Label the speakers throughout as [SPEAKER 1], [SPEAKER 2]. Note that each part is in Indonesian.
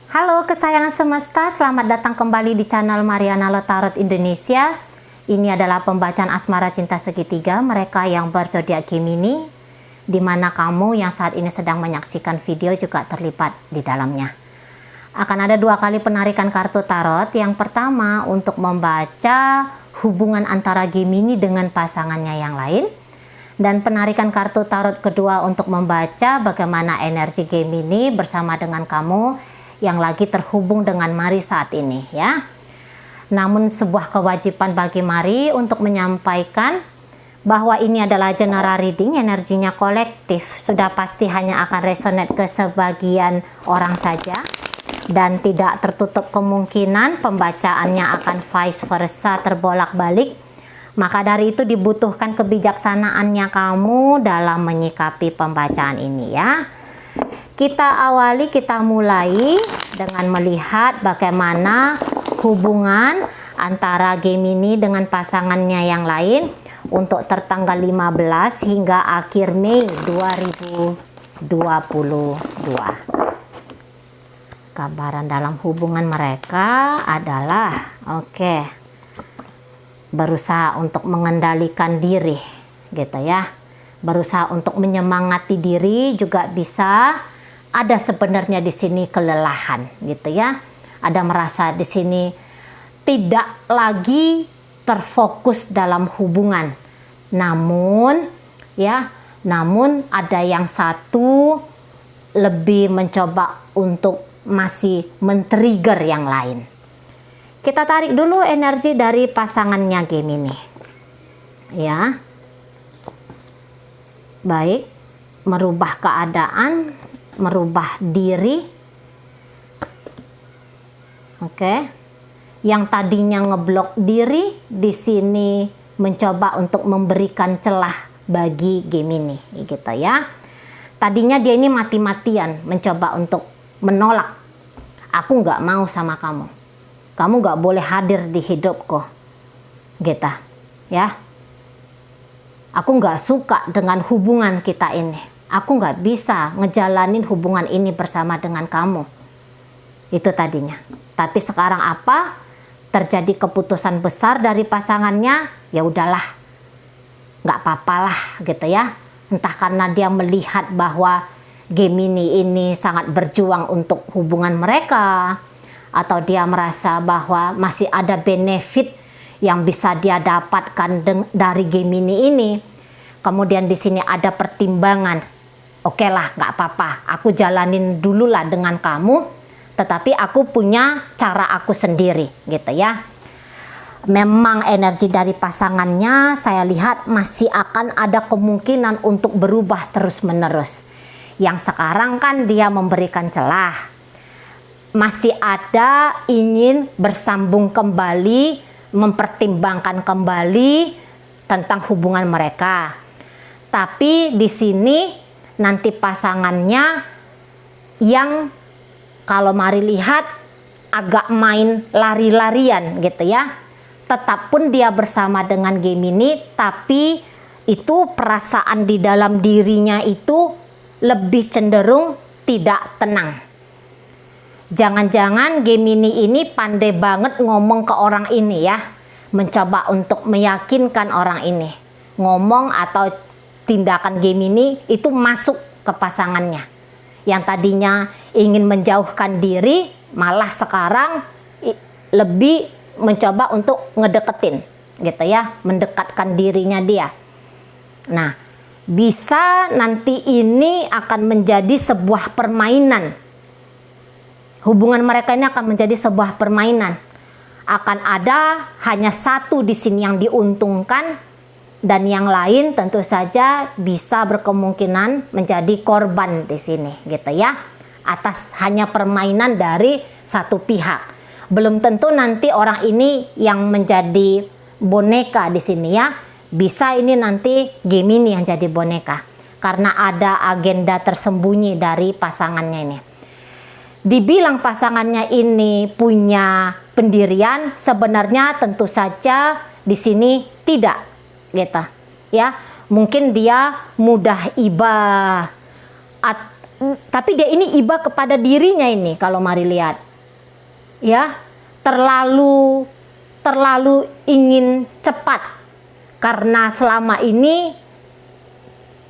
[SPEAKER 1] Halo kesayangan semesta, selamat datang kembali di channel Mariana Lo Tarot Indonesia. Ini adalah pembacaan asmara cinta segitiga mereka yang berzodiak Gemini, di mana kamu yang saat ini sedang menyaksikan video juga terlibat di dalamnya. Akan ada 2 kali penarikan kartu tarot. Yang pertama untuk membaca hubungan antara Gemini dengan pasangannya yang lain, dan penarikan kartu tarot kedua untuk membaca bagaimana energi Gemini bersama dengan kamu yang lagi terhubung dengan Mari saat ini ya. Namun sebuah kewajiban bagi Mari untuk menyampaikan bahwa ini adalah general reading, energinya kolektif, sudah pasti hanya akan resonate ke sebagian orang saja, dan tidak tertutup kemungkinan pembacaannya akan vice versa, terbolak-balik. Maka dari itu dibutuhkan kebijaksanaannya kamu dalam menyikapi pembacaan ini ya. Kita mulai dengan melihat bagaimana hubungan antara Gemini dengan pasangannya yang lain untuk tertanggal 15 hingga akhir Mei 2022. Gambaran dalam hubungan mereka adalah berusaha untuk mengendalikan diri gitu ya. Berusaha untuk menyemangati diri, juga bisa ada sebenarnya di sini kelelahan gitu ya. Ada merasa di sini tidak lagi terfokus dalam hubungan. Namun ada yang satu lebih mencoba untuk masih men-trigger yang lain. Kita tarik dulu energi dari pasangannya Gemini. Ya. Baik, merubah keadaan, merubah diri. Yang tadinya ngeblok diri di sini mencoba untuk memberikan celah bagi Gemini gitu ya. Tadinya dia ini mati-matian mencoba untuk menolak. Aku nggak mau sama kamu. Kamu nggak boleh hadir di hidupku. Gitu ya. Aku nggak suka dengan hubungan kita ini. Aku nggak bisa ngejalanin hubungan ini bersama dengan kamu. Itu tadinya. Tapi sekarang apa? Terjadi keputusan besar dari pasangannya. Ya udahlah, nggak apa-apalah gitu ya. Entah karena dia melihat bahwa Gemini ini sangat berjuang untuk hubungan mereka, atau dia merasa bahwa masih ada benefit yang bisa dia dapatkan dari Gemini ini. Kemudian di sini ada pertimbangan. Oke lah, nggak apa-apa. Aku jalanin dulu lah dengan kamu. Tetapi aku punya cara aku sendiri, gitu ya. Memang energi dari pasangannya saya lihat masih akan ada kemungkinan untuk berubah terus-menerus. Yang sekarang kan dia memberikan celah. Masih ada ingin bersambung kembali, mempertimbangkan kembali tentang hubungan mereka. Tapi di sini nanti pasangannya yang kalau Mari lihat agak main lari-larian gitu ya. Tetap pun dia bersama dengan Gemini, tapi itu perasaan di dalam dirinya itu lebih cenderung tidak tenang. Jangan-jangan Gemini ini pandai banget ngomong ke orang ini ya. Mencoba untuk meyakinkan orang ini. Ngomong atau tindakan Gemini itu masuk ke pasangannya. Yang tadinya ingin menjauhkan diri, malah sekarang lebih mencoba untuk ngedeketin gitu ya. Mendekatkan dirinya dia. Nah, bisa nanti ini akan menjadi sebuah permainan. Hubungan mereka ini akan menjadi sebuah permainan. Akan ada hanya satu di sini yang diuntungkan, dan yang lain tentu saja bisa berkemungkinan menjadi korban di sini, gitu ya. Atas hanya permainan dari satu pihak. Belum tentu nanti orang ini yang menjadi boneka di sini ya. Bisa ini nanti Gemini yang jadi boneka. Karena ada agenda tersembunyi dari pasangannya ini. Dibilang pasangannya ini punya pendirian, sebenarnya tentu saja di sini tidak, gitu ya. Mungkin dia mudah iba tapi dia ini iba kepada dirinya ini, kalau mari lihat. Ya, terlalu ingin cepat. Karena selama ini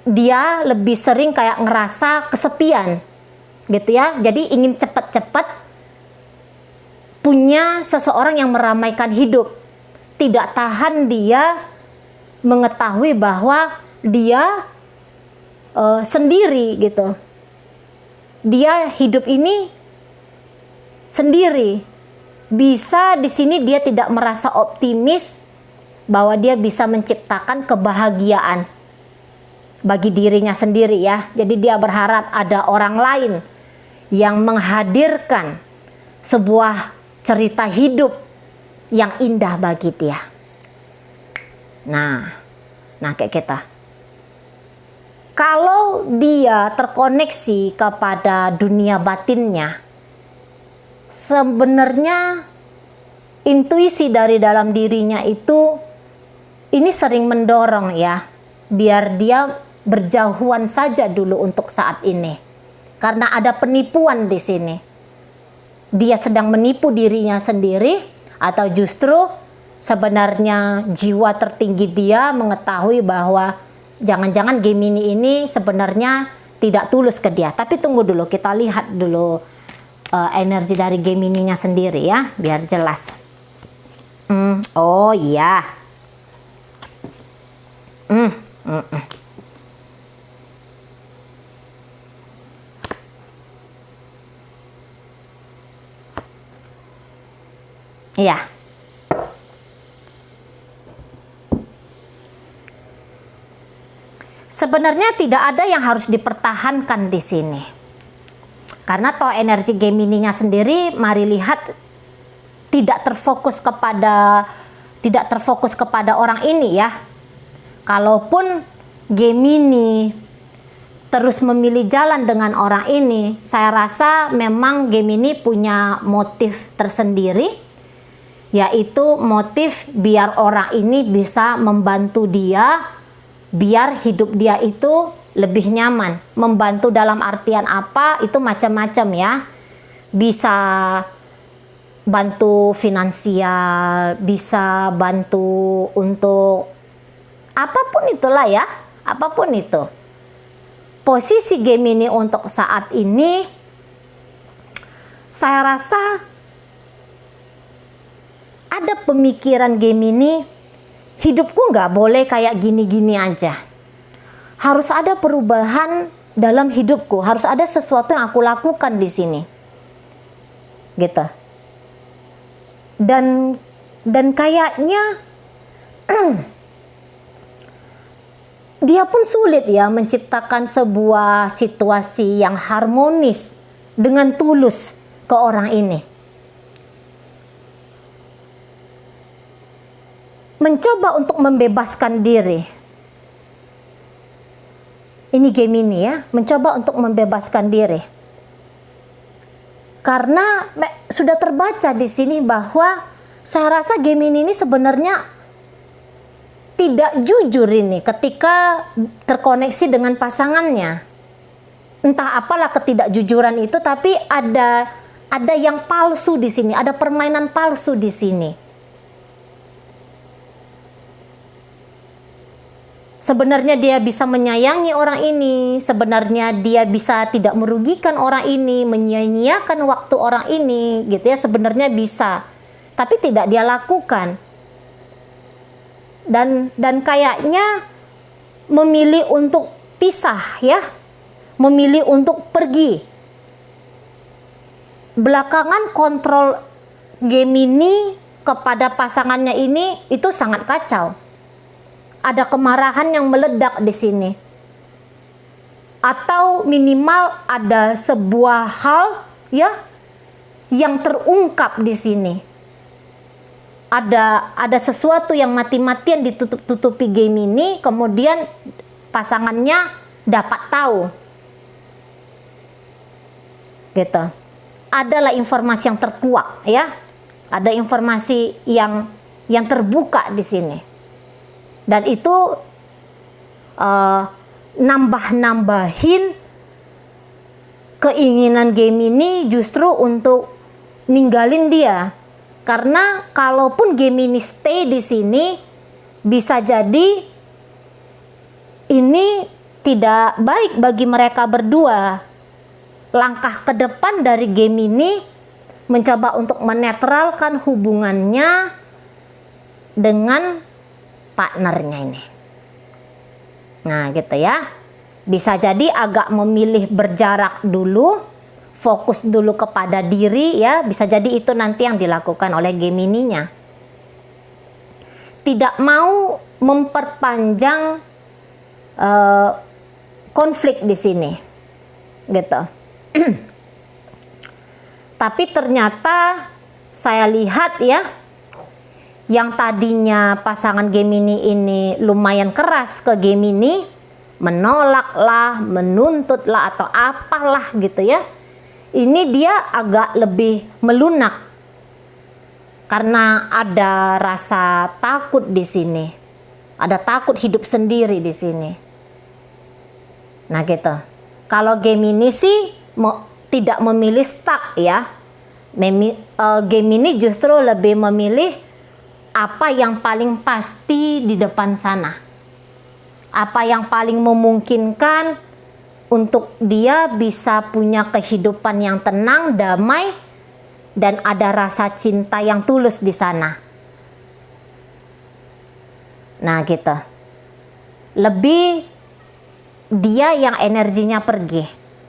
[SPEAKER 1] dia lebih sering kayak ngerasa kesepian. Gitu ya. Jadi ingin cepat-cepat punya seseorang yang meramaikan hidup. Tidak tahan dia mengetahui bahwa dia sendiri gitu. Dia hidup ini sendiri. Bisa di sini dia tidak merasa optimis bahwa dia bisa menciptakan kebahagiaan bagi dirinya sendiri ya. Jadi dia berharap ada orang lain yang menghadirkan sebuah cerita hidup yang indah bagi dia. Nah kayak kita. Kalau dia terkoneksi kepada dunia batinnya, sebenarnya intuisi dari dalam dirinya itu ini sering mendorong ya, biar dia berjauhan saja dulu untuk saat ini. Karena ada penipuan di sini. Dia sedang menipu dirinya sendiri, atau justru sebenarnya jiwa tertinggi dia mengetahui bahwa jangan-jangan Gemini ini sebenarnya tidak tulus ke dia. Tapi tunggu dulu, kita lihat dulu energi dari Gemininya sendiri ya, biar jelas. Oh iya. Iya. Sebenarnya tidak ada yang harus dipertahankan di sini. Karena toh energi Gemininya sendiri, mari lihat, tidak terfokus kepada orang ini ya. Kalaupun Gemini terus memilih jalan dengan orang ini, saya rasa memang Gemini punya motif tersendiri, yaitu motif biar orang ini bisa membantu dia, biar hidup dia itu lebih nyaman. Membantu dalam artian apa? Itu macam-macam ya. Bisa bantu finansial, bisa bantu untuk apapun itulah ya. Apapun itu. Posisi Gemini untuk saat ini, saya rasa ada pemikiran Gemini, hidupku nggak boleh kayak gini-gini aja. Harus ada perubahan dalam hidupku. Harus ada sesuatu yang aku lakukan di sini. Gitu. Dan kayaknya dia pun sulit ya menciptakan sebuah situasi yang harmonis dengan tulus ke orang ini. Mencoba untuk membebaskan diri. Ini Gemini ya, mencoba untuk membebaskan diri. Karena sudah terbaca di sini bahwa saya rasa Gemini ini sebenarnya tidak jujur ini ketika terkoneksi dengan pasangannya. Entah apalah ketidakjujuran itu, tapi ada yang palsu di sini, ada permainan palsu di sini. Sebenarnya dia bisa menyayangi orang ini, sebenarnya dia bisa tidak merugikan orang ini, menyia-nyiakan waktu orang ini, gitu ya, sebenarnya bisa. Tapi tidak dia lakukan. Dan kayaknya memilih untuk pisah ya, memilih untuk pergi. Belakangan kontrol Gemini kepada pasangannya ini itu sangat kacau. Ada kemarahan yang meledak di sini. Atau minimal ada sebuah hal ya yang terungkap di sini. Ada sesuatu yang mati-matian ditutup-tutupi Gemini, kemudian pasangannya dapat tahu. Gitu. Adalah informasi yang terkuak ya. Ada informasi yang terbuka di sini. Dan itu nambah-nambahin keinginan Gemini justru untuk ninggalin dia. Karena kalaupun Gemini stay di sini, bisa jadi ini tidak baik bagi mereka berdua. Langkah ke depan dari Gemini mencoba untuk menetralkan hubungannya dengan partnernya ini. Nah, gitu ya. Bisa jadi agak memilih berjarak dulu, fokus dulu kepada diri ya. Bisa jadi itu nanti yang dilakukan oleh Gemininya. Tidak mau memperpanjang konflik di sini. Gitu. Tapi ternyata saya lihat ya, yang tadinya pasangan Gemini ini lumayan keras ke Gemini, menolak lah, menuntut lah, atau apalah gitu ya. Ini dia agak lebih melunak karena ada rasa takut di sini. Ada takut hidup sendiri di sini. Nah gitu. Kalau Gemini sih tidak memilih stuck ya. Gemini justru lebih memilih apa yang paling pasti di depan sana. Apa yang paling memungkinkan untuk dia bisa punya kehidupan yang tenang, damai, dan ada rasa cinta yang tulus di sana. Nah gitu. Lebih dia yang energinya pergi.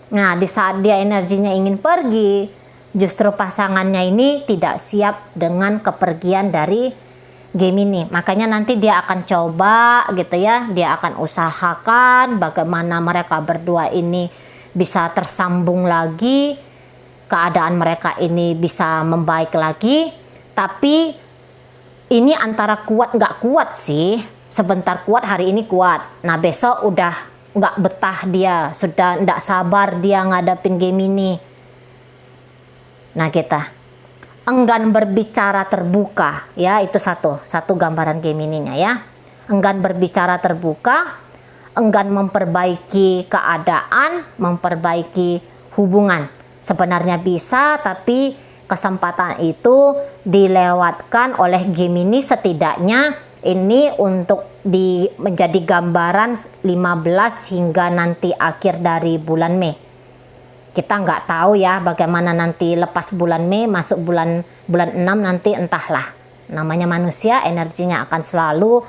[SPEAKER 1] Nah, di saat dia energinya ingin pergi, justru pasangannya ini tidak siap dengan kepergian dari Gemini. Makanya nanti dia akan coba gitu ya, dia akan usahakan bagaimana mereka berdua ini bisa tersambung lagi, keadaan mereka ini bisa membaik lagi. Tapi ini antara kuat nggak kuat sih. Sebentar kuat, hari ini kuat. Nah, besok udah nggak betah dia, sudah nggak sabar dia ngadapin Gemini. Nah kita enggan berbicara terbuka ya, itu satu gambaran Gemininya ya. Enggan berbicara terbuka, enggan memperbaiki keadaan, memperbaiki hubungan. Sebenarnya bisa, tapi kesempatan itu dilewatkan oleh Gemini. Setidaknya ini untuk menjadi gambaran 15 hingga nanti akhir dari bulan Mei. Kita nggak tahu ya bagaimana nanti lepas bulan Mei, masuk bulan 6 nanti, entahlah. Namanya manusia, energinya akan selalu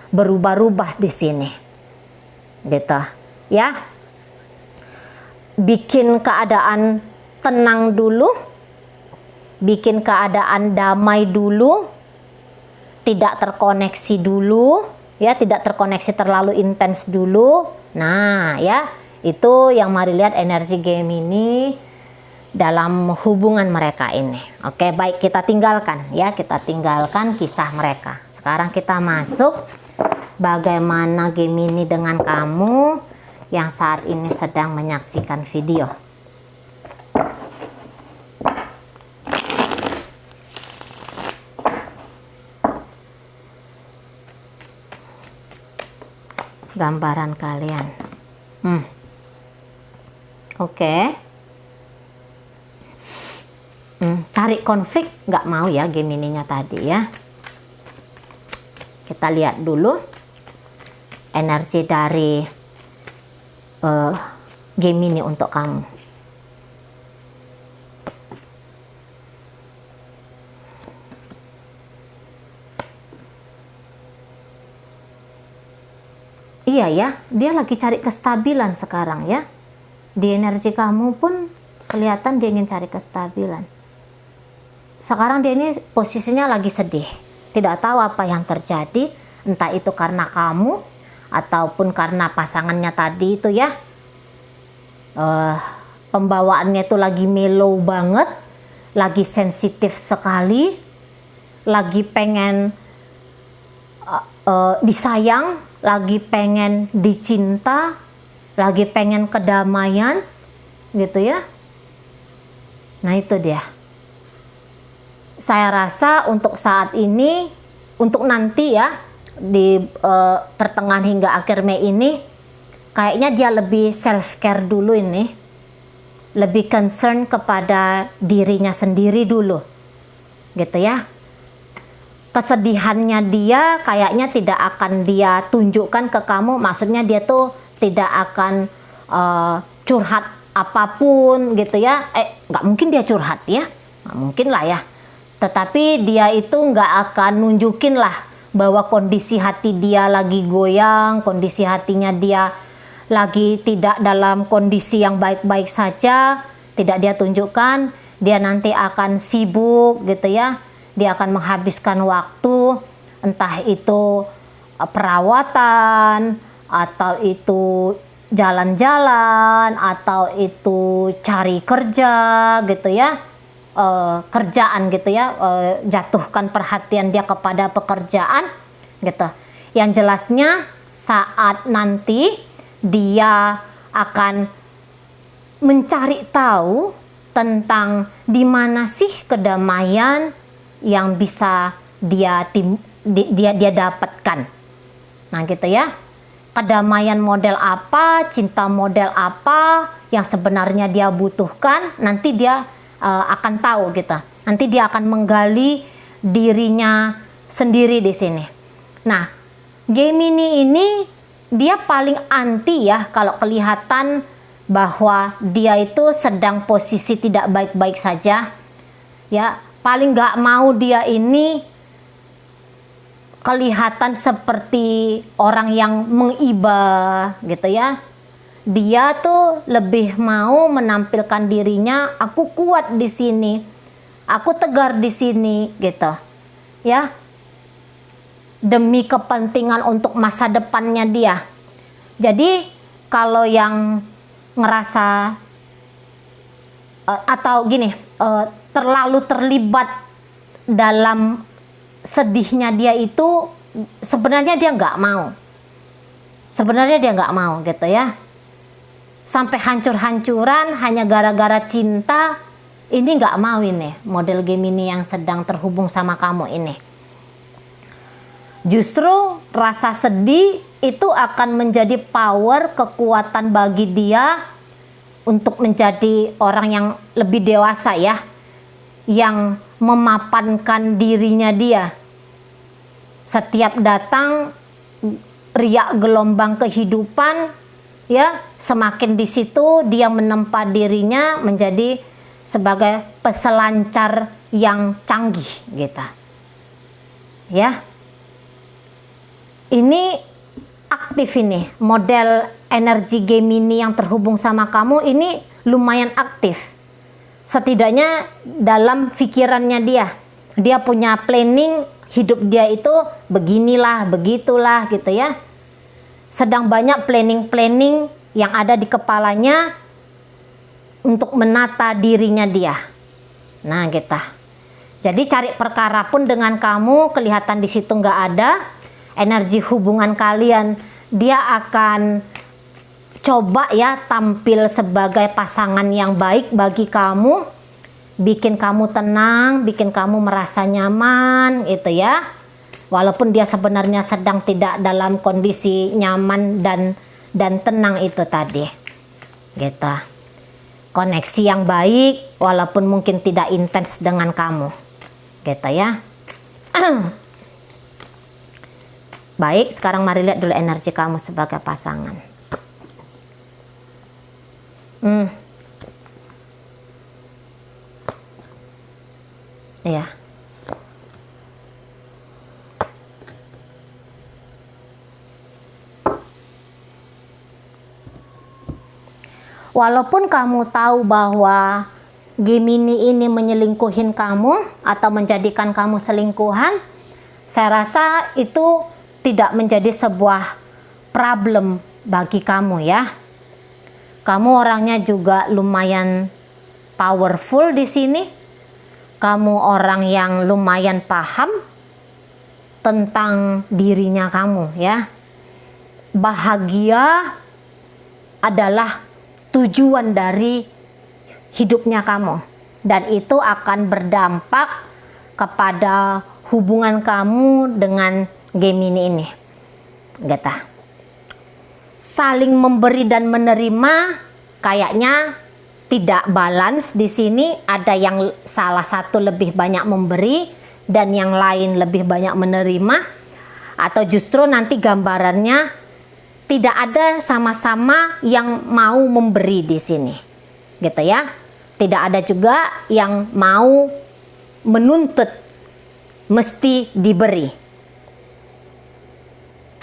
[SPEAKER 1] berubah-ubah di sini. Gitu. Ya. Bikin keadaan tenang dulu. Bikin keadaan damai dulu. Tidak terkoneksi dulu, ya, tidak terkoneksi terlalu intens dulu. Nah, ya, itu yang mari lihat energi Gemini dalam hubungan mereka ini. Oke, baik, kita tinggalkan ya, kita tinggalkan kisah mereka. Sekarang kita masuk bagaimana Gemini dengan kamu yang saat ini sedang menyaksikan video. Gambaran kalian. Oke. Cari konflik nggak mau ya Gemininya tadi ya. Kita lihat dulu energi dari Gemini untuk kamu. Iya ya, dia lagi cari kestabilan sekarang ya. Di energi kamu pun kelihatan dia ingin cari kestabilan. Sekarang dia ini posisinya lagi sedih. Tidak tahu apa yang terjadi. Entah itu karena kamu ataupun karena pasangannya tadi itu ya. Pembawaannya itu lagi mellow banget. Lagi sensitif sekali. Lagi pengen disayang. Lagi pengen dicinta, lagi pengen kedamaian, gitu ya. Nah itu dia. Saya rasa untuk saat ini, untuk nanti ya, di pertengahan hingga akhir Mei ini, kayaknya dia lebih self care dulu ini. lebih concern kepada dirinya sendiri dulu, gitu ya. Kesedihannya dia kayaknya tidak akan dia tunjukkan ke kamu, maksudnya dia tuh tidak akan curhat apapun gitu ya. Nggak mungkin dia curhat ya, nggak mungkin lah ya. Tetapi dia itu nggak akan nunjukin lah bahwa kondisi hati dia lagi goyang, kondisi hatinya dia lagi tidak dalam kondisi yang baik-baik saja, tidak dia tunjukkan. Dia nanti akan sibuk gitu ya. Dia akan menghabiskan waktu, entah itu perawatan, atau itu jalan-jalan, atau itu cari kerja gitu ya, kerjaan gitu ya, jatuhkan perhatian dia kepada pekerjaan gitu. Yang jelasnya saat nanti dia akan mencari tahu tentang di mana sih kedamaian yang bisa dia dapatkan. Nah gitu ya. Kedamaian model apa, cinta model apa yang sebenarnya dia butuhkan, nanti dia akan tahu gitu. Nanti dia akan menggali dirinya sendiri di sini. Nah, Gemini ini dia paling anti ya kalau kelihatan bahwa dia itu sedang posisi tidak baik-baik saja. Ya, paling nggak mau dia ini kelihatan seperti orang yang mengiba gitu ya. Dia tuh lebih mau menampilkan dirinya, aku kuat di sini, aku tegar di sini gitu. Ya. Demi kepentingan untuk masa depannya dia. Jadi kalau yang ngerasa atau gini, terlalu terlibat dalam sedihnya dia itu, sebenarnya dia nggak mau. Sebenarnya dia nggak mau gitu ya. Sampai hancur-hancuran hanya gara-gara cinta, ini nggak mau ini model Gemini yang sedang terhubung sama kamu ini. Justru rasa sedih itu akan menjadi power, kekuatan bagi dia untuk menjadi orang yang lebih dewasa ya, yang memapankan dirinya dia. Setiap datang riak gelombang kehidupan ya, semakin di situ dia menempa dirinya menjadi sebagai peselancar yang canggih gitu. Ya. Ini aktif ini, model energi Gemini yang terhubung sama kamu ini lumayan aktif. Setidaknya dalam pikirannya dia. Dia punya planning hidup dia itu beginilah, begitulah gitu ya. Sedang banyak planning-planning yang ada di kepalanya untuk menata dirinya dia. Nah gitu. Jadi cari perkara pun dengan kamu kelihatan di situ nggak ada. Energi hubungan kalian, dia akan coba ya tampil sebagai pasangan yang baik bagi kamu, bikin kamu tenang, bikin kamu merasa nyaman gitu ya. Walaupun dia sebenarnya sedang tidak dalam kondisi nyaman dan tenang itu tadi gitu. Koneksi yang baik walaupun mungkin tidak intens dengan kamu gitu ya. Baik, sekarang mari lihat dulu energi kamu sebagai pasangan. Iya. Walaupun kamu tahu bahwa Gemini ini menyelingkuhin kamu atau menjadikan kamu selingkuhan, saya rasa itu tidak menjadi sebuah problem bagi kamu ya. Kamu orangnya juga lumayan powerful di sini. Kamu orang yang lumayan paham tentang dirinya kamu ya. Bahagia adalah tujuan dari hidupnya kamu. Dan itu akan berdampak kepada hubungan kamu dengan Gemini ini. Gitu. Saling memberi dan menerima kayaknya tidak balance di sini, ada yang salah satu lebih banyak memberi dan yang lain lebih banyak menerima, atau justru nanti gambarannya tidak ada sama-sama yang mau memberi di sini, gitu ya. Tidak ada juga yang mau menuntut mesti diberi,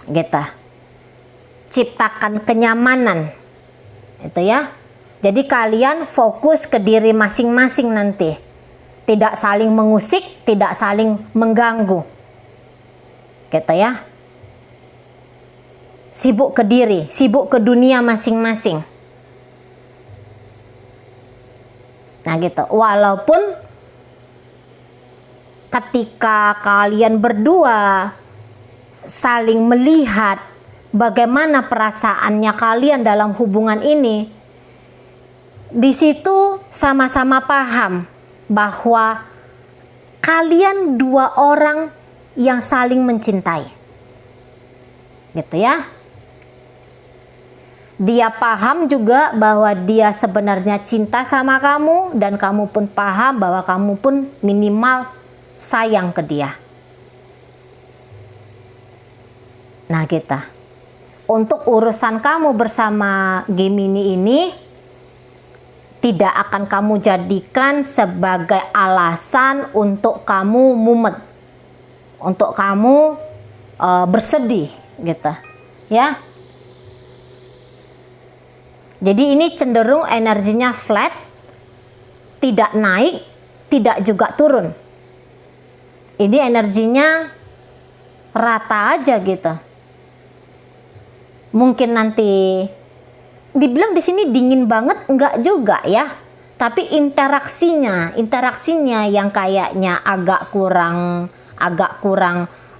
[SPEAKER 1] gitu. Ciptakan kenyamanan, itu ya. Jadi kalian fokus ke diri masing-masing nanti. Tidak saling mengusik, tidak saling mengganggu. Gitu ya. Sibuk ke diri, sibuk ke dunia masing-masing. Nah gitu. Walaupun ketika kalian berdua saling melihat bagaimana perasaannya kalian dalam hubungan ini, di situ sama-sama paham bahwa kalian dua orang yang saling mencintai, gitu ya. Dia paham juga bahwa dia sebenarnya cinta sama kamu, dan kamu pun paham bahwa kamu pun minimal sayang ke dia. Nah gitu. Untuk urusan kamu bersama Gemini ini, tidak akan kamu jadikan sebagai alasan untuk kamu mumet, untuk kamu bersedih, gitu ya. Jadi ini cenderung energinya flat, tidak naik, tidak juga turun. Ini energinya rata aja gitu. Mungkin nanti dibilang di sini dingin banget, enggak juga ya. Tapi interaksinya yang kayaknya agak kurang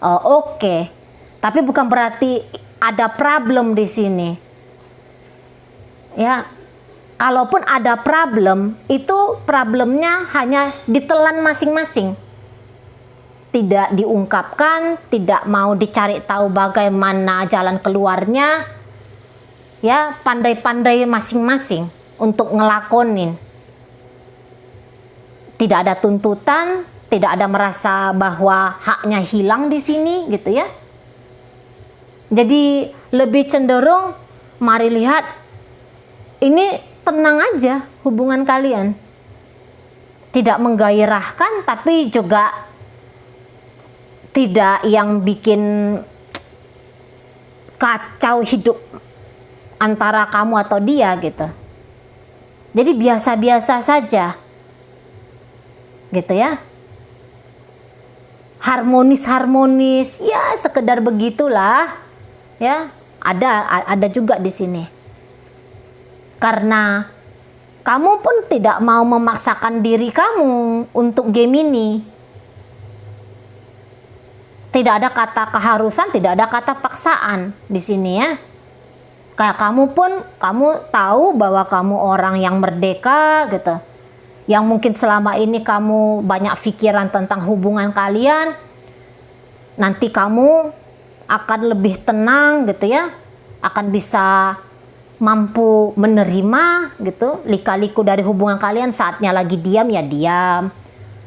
[SPEAKER 1] oke. Tapi bukan berarti ada problem di sini. Ya, kalaupun ada problem, itu problemnya hanya ditelan masing-masing. Tidak diungkapkan, tidak mau dicari tahu bagaimana jalan keluarnya. Ya, pandai-pandai masing-masing untuk ngelakonin. Tidak ada tuntutan, tidak ada merasa bahwa haknya hilang di sini, gitu ya. Jadi lebih cenderung, mari lihat, ini tenang aja hubungan kalian. Tidak menggairahkan, tapi juga tidak yang bikin kacau hidup antara kamu atau dia gitu. Jadi biasa-biasa saja, gitu ya. Harmonis, ya sekedar begitulah, ya. Ada juga di sini. Karena kamu pun tidak mau memaksakan diri kamu untuk Gemini. Tidak ada kata keharusan, tidak ada kata paksaan di sini ya. Kayak kamu pun, kamu tahu bahwa kamu orang yang merdeka gitu. Yang mungkin selama ini kamu banyak pikiran tentang hubungan kalian. Nanti kamu akan lebih tenang gitu ya. Akan bisa mampu menerima gitu lika-liku dari hubungan kalian. Saatnya lagi diam ya diam.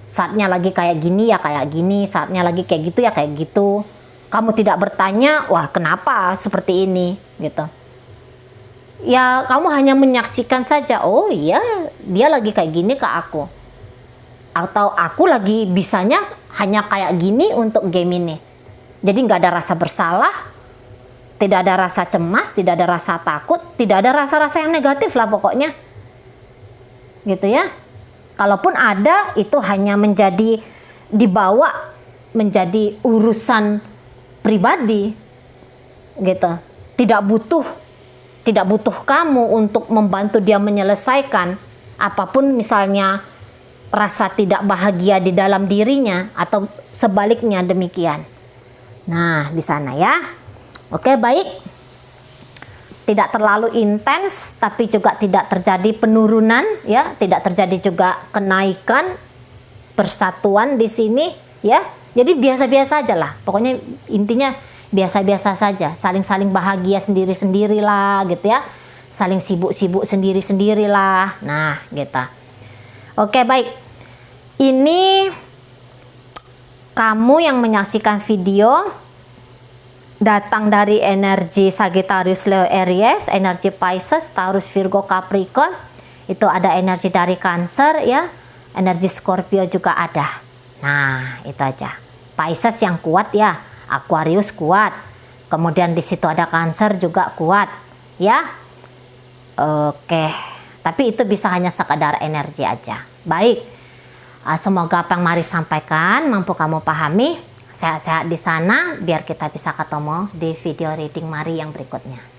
[SPEAKER 1] Saatnya lagi kayak gini ya kayak gini, saatnya lagi kayak gitu ya kayak gitu. Kamu tidak bertanya, wah kenapa seperti ini gitu. Ya kamu hanya menyaksikan saja, oh iya dia lagi kayak gini ke aku. Atau aku lagi bisanya hanya kayak gini untuk Gemini. Jadi nggak ada rasa bersalah, tidak ada rasa cemas, tidak ada rasa takut, tidak ada rasa-rasa yang negatif lah pokoknya. Gitu ya. Kalaupun ada, itu hanya dibawa menjadi urusan pribadi, gitu. Tidak butuh kamu untuk membantu dia menyelesaikan apapun, misalnya rasa tidak bahagia di dalam dirinya atau sebaliknya demikian. Nah, di sana ya. Oke, baik. Tidak terlalu intens, tapi juga tidak terjadi penurunan, ya, tidak terjadi juga kenaikan, persatuan di sini, ya. Jadi biasa-biasa aja lah. Pokoknya intinya biasa-biasa saja, saling-saling bahagia sendiri-sendiri lah, gitu ya. saling sibuk-sibuk sendiri-sendirilah. Nah, gitu. Oke, baik. Ini kamu yang menyaksikan video datang dari energi Sagittarius, Leo, Aries, energi Pisces, Taurus, Virgo, Capricorn. Itu ada energi dari Cancer ya. Energi Scorpio juga ada. Nah, itu aja. Pisces yang kuat ya. Aquarius kuat. Kemudian di situ ada Cancer juga kuat ya. Oke. Tapi itu bisa hanya sekadar energi aja. Baik. Semoga apa yang Mari sampaikan mampu kamu pahami. Sehat-sehat di sana biar kita bisa ketemu di video reading Mari yang berikutnya.